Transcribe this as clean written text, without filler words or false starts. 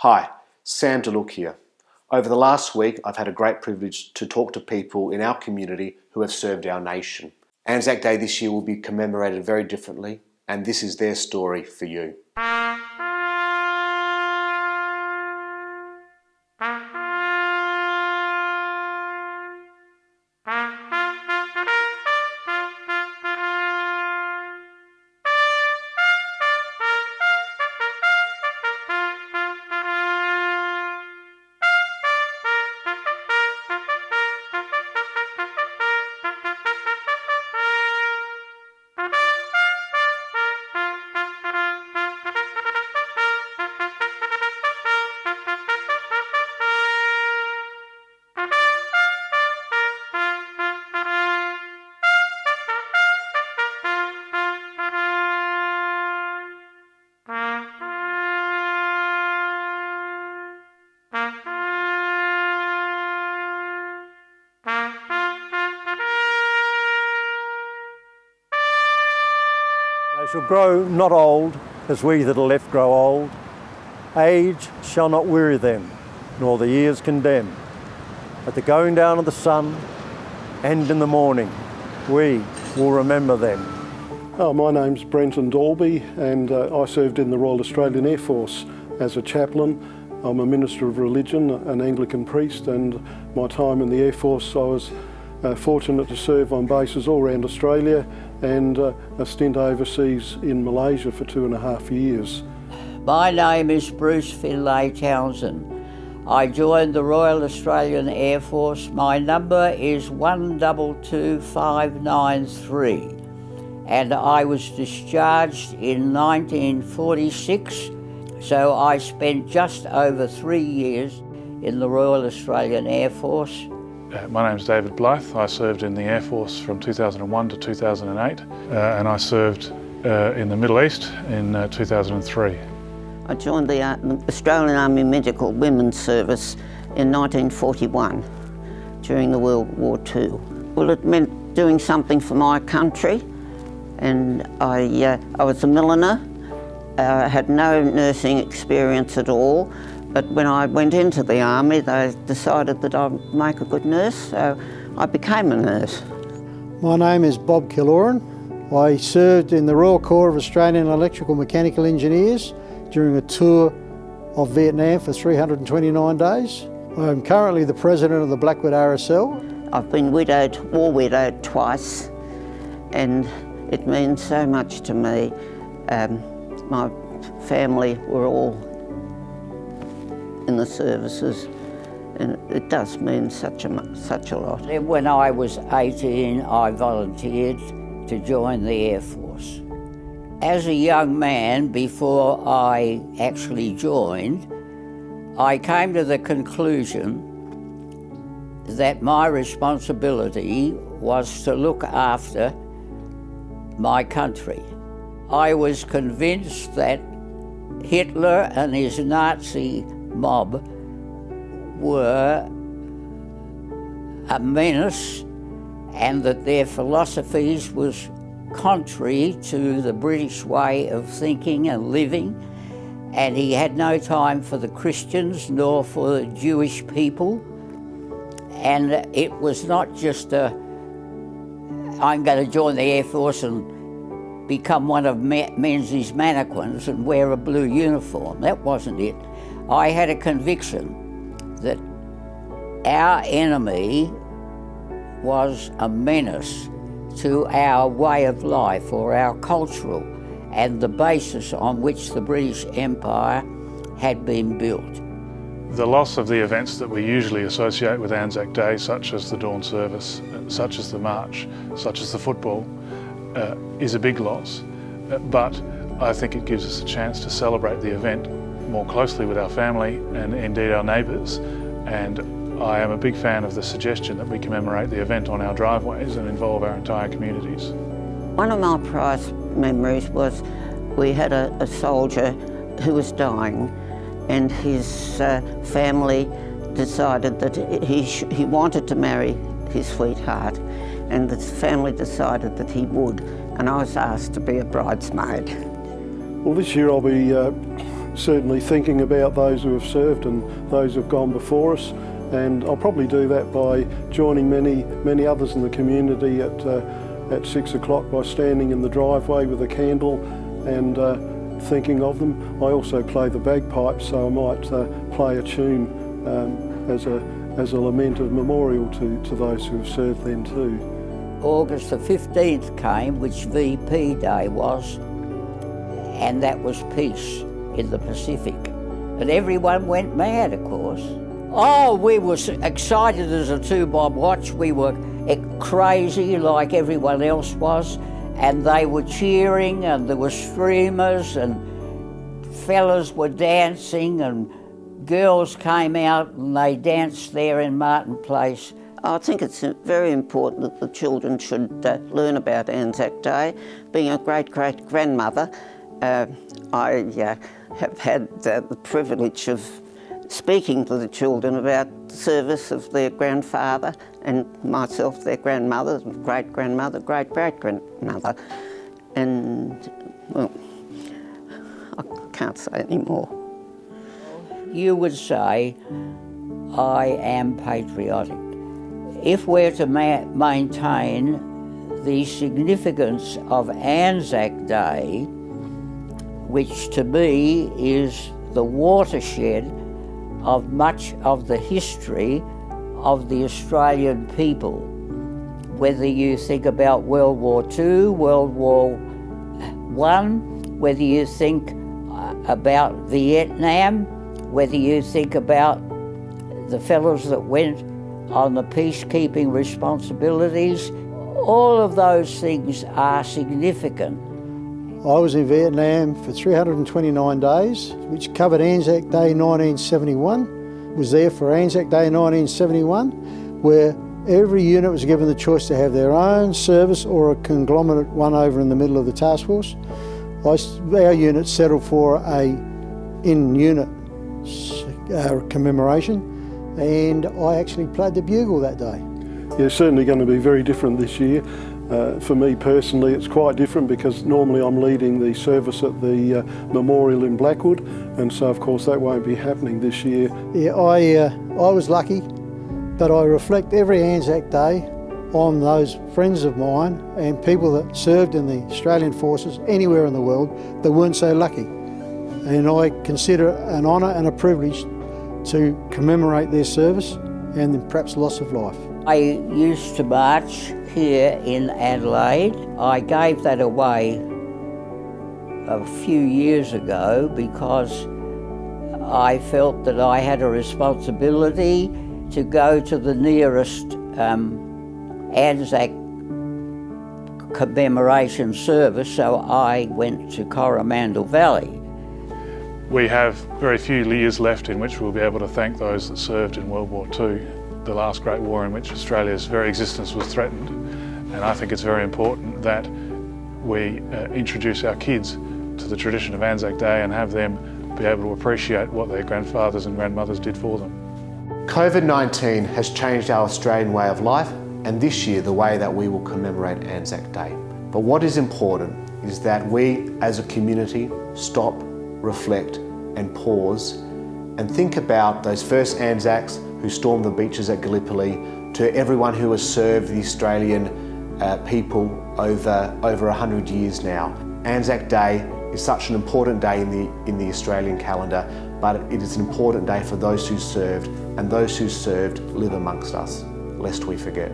Hi, Sam DeLuc here. Over the last week, I've had a great privilege to talk to people in our community who have served our nation. Anzac Day this year will be commemorated very differently, and this is their story for you. They shall grow not old, as we that are left grow old. Age shall not weary them, nor the years condemn. At the going down of the sun, and in the morning, we will remember them. My name's Brenton Dalby, and I served in the Royal Australian Air Force as a chaplain. I'm a minister of religion, an Anglican priest, and my time in the Air Force I was fortunate to serve on bases all around Australia and a stint overseas in Malaysia for 2.5 years. My name is Bruce Finlay Townsend. I joined the Royal Australian Air Force. My number is 122593 and I was discharged in 1946, so I spent just over 3 years in the Royal Australian Air Force. My name's David Blythe. I served in the Air Force from 2001 to 2008 and I served in the Middle East in 2003. I joined the Australian Army Medical Women's Service in 1941 during the World War II. Well, it meant doing something for my country, and I was a milliner. I had no nursing experience at all. But when I went into the Army, they decided that I'd make a good nurse, so I became a nurse. My name is Bob Killoran. I served in the Royal Corps of Australian Electrical Mechanical Engineers during a tour of Vietnam for 329 days. I am currently the president of the Blackwood RSL. I've been war widowed twice, and it means so much to me. My family were all in the services, and it does mean such a lot. When I was 18, I volunteered to join the Air Force. As a young man, before I actually joined, I came to the conclusion that my responsibility was to look after my country. I was convinced that Hitler and his Nazi mob were a menace and that their philosophies was contrary to the British way of thinking and living, and he had no time for the Christians nor for the Jewish people. And it was not just I'm going to join the Air Force and become one of Menzies' mannequins and wear a blue uniform. That wasn't it. I had a conviction that our enemy was a menace to our way of life or our cultural and the basis on which the British Empire had been built. The loss of the events that we usually associate with Anzac Day, such as the dawn service, such as the march, such as the football, is a big loss. But I think it gives us a chance to celebrate the event more closely with our family and indeed our neighbours. And I am a big fan of the suggestion that we commemorate the event on our driveways and involve our entire communities. One of my prized memories was we had a soldier who was dying, and his family decided that he wanted to marry his sweetheart, and the family decided that he would, and I was asked to be a bridesmaid. Well, this year I'll be certainly thinking about those who have served and those who have gone before us. And I'll probably do that by joining many others in the community at 6 o'clock by standing in the driveway with a candle and thinking of them. I also play the bagpipes, so I might play a tune as a lament of memorial to those who have served then too. August the 15th came, which VP Day was, and that was peace in the Pacific. And everyone went mad, of course. Oh, we were excited as a 2-bob watch. We were crazy like everyone else was, and they were cheering, and there were streamers, and fellas were dancing, and girls came out and they danced there in Martin Place. I think it's very important that the children should learn about Anzac Day. Being a great-great-grandmother, I have had the privilege of speaking to the children about the service of their grandfather and myself, their grandmother, great-grandmother, great-great-grandmother. And, well, I can't say any more. You would say, I am patriotic. If we're to maintain the significance of Anzac Day, which to me is the watershed of much of the history of the Australian people, whether you think about World War II, World War I, whether you think about Vietnam, whether you think about the fellows that went on the peacekeeping responsibilities, all of those things are significant. I was in Vietnam for 329 days, which covered Anzac Day 1971. Was there for Anzac Day 1971, where every unit was given the choice to have their own service or a conglomerate one over in the middle of the task force. Our unit settled for a in-unit commemoration, and I actually played the bugle that day. Yeah, it's certainly going to be very different this year. For me personally, it's quite different because normally I'm leading the service at the memorial in Blackwood, and so of course that won't be happening this year. Yeah, I was lucky, but I reflect every Anzac Day on those friends of mine and people that served in the Australian forces anywhere in the world that weren't so lucky. And I consider an honour and a privilege to commemorate their service and then perhaps loss of life. I used to march here in Adelaide. I gave that away a few years ago because I felt that I had a responsibility to go to the nearest Anzac commemoration service, so I went to Coromandel Valley. We have very few years left in which we'll be able to thank those that served in World War II, the last great war in which Australia's very existence was threatened. And I think it's very important that we introduce our kids to the tradition of Anzac Day and have them be able to appreciate what their grandfathers and grandmothers did for them. COVID-19 has changed our Australian way of life, and this year the way that we will commemorate Anzac Day. But what is important is that we as a community stop, reflect and pause and think about those first Anzacs who stormed the beaches at Gallipoli, to everyone who has served the Australian people over 100 years now. Anzac Day is such an important day in the Australian calendar, but it is an important day for those who served, and those who served live amongst us, lest we forget.